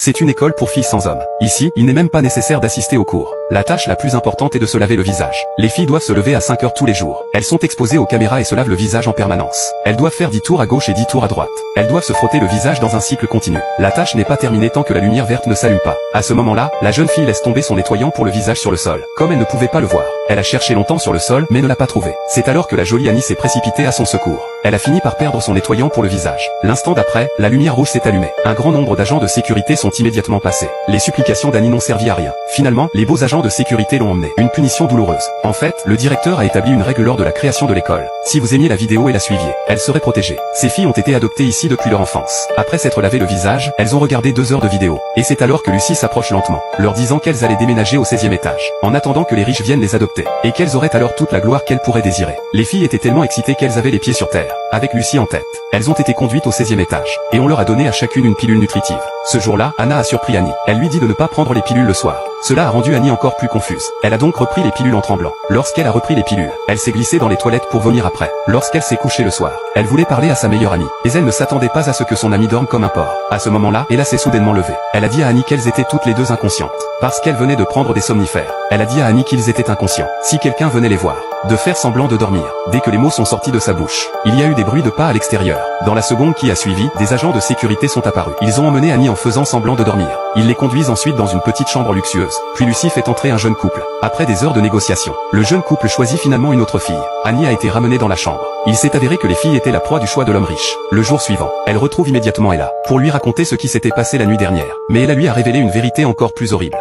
C'est une école pour filles sans hommes. Ici, il n'est même pas nécessaire d'assister aux cours. La tâche la plus importante est de se laver le visage. Les filles doivent se lever à 5 heures tous les jours. Elles sont exposées aux caméras et se lavent le visage en permanence. Elles doivent faire 10 tours à gauche et 10 tours à droite. Elles doivent se frotter le visage dans un cycle continu. La tâche n'est pas terminée tant que la lumière verte ne s'allume pas. À ce moment-là, la jeune fille laisse tomber son nettoyant pour le visage sur le sol. Comme elle ne pouvait pas le voir, elle a cherché longtemps sur le sol mais ne l'a pas trouvé. C'est alors que la jolie Annie s'est précipitée à son secours. Elle a fini par perdre son nettoyant pour le visage. L'instant d'après, la lumière rouge s'est allumée. Un grand nombre d'agents de sécurité sont immédiatement passés. Les supplications d'Annie n'ont servi à rien. Finalement, les beaux agents de sécurité l'ont emmené. Une punition douloureuse. En fait, le directeur a établi une règle lors de la création de l'école. Si vous aimiez la vidéo et la suiviez, elle serait protégée. Ces filles ont été adoptées ici depuis leur enfance. Après s'être lavé le visage, elles ont regardé 2 heures de vidéo. Et c'est alors que Lucie s'approche lentement, leur disant qu'elles allaient déménager au 16e étage, en attendant que les riches viennent les adopter, et qu'elles auraient alors toute la gloire qu'elles pourraient désirer. Les filles étaient tellement excitées qu'elles avaient les pieds sur terre, avec Lucie en tête. Elles ont été conduites au 16e étage, et on leur a donné à chacune une pilule nutritive. Ce jour-là, Anna a surpris Annie. Elle lui dit de ne pas prendre les pilules le soir. Cela a rendu Annie encore plus confuse. Elle a donc repris les pilules en tremblant. Lorsqu'elle a repris les pilules, elle s'est glissée dans les toilettes pour vomir après. Lorsqu'elle s'est couchée le soir, elle voulait parler à sa meilleure amie. Mais elle ne s'attendait pas à ce que son amie dorme comme un porc. À ce moment-là, Ella s'est soudainement levée. Elle a dit à Annie qu'elles étaient toutes les deux inconscientes. Parce qu'elles venaient de prendre des somnifères. Elle a dit à Annie qu'ils étaient inconscients. Si quelqu'un venait les voir, de faire semblant de dormir. Dès que les mots sont sortis de sa bouche, il y a eu des bruits de pas à l'extérieur. Dans la seconde qui a suivi, des agents de sécurité sont apparus. Ils ont emmené Annie en faisant semblant de dormir. Ils les conduisent ensuite dans une petite chambre luxueuse. Puis Lucie fait entrer un jeune couple. Après des heures de négociation, le jeune couple choisit finalement une autre fille. Annie a été ramenée dans la chambre. Il s'est avéré que les filles étaient la proie du choix de l'homme riche. Le jour suivant, elle retrouve immédiatement Ella, pour lui raconter ce qui s'était passé la nuit dernière. Mais Ella lui a révélé une vérité encore plus horrible.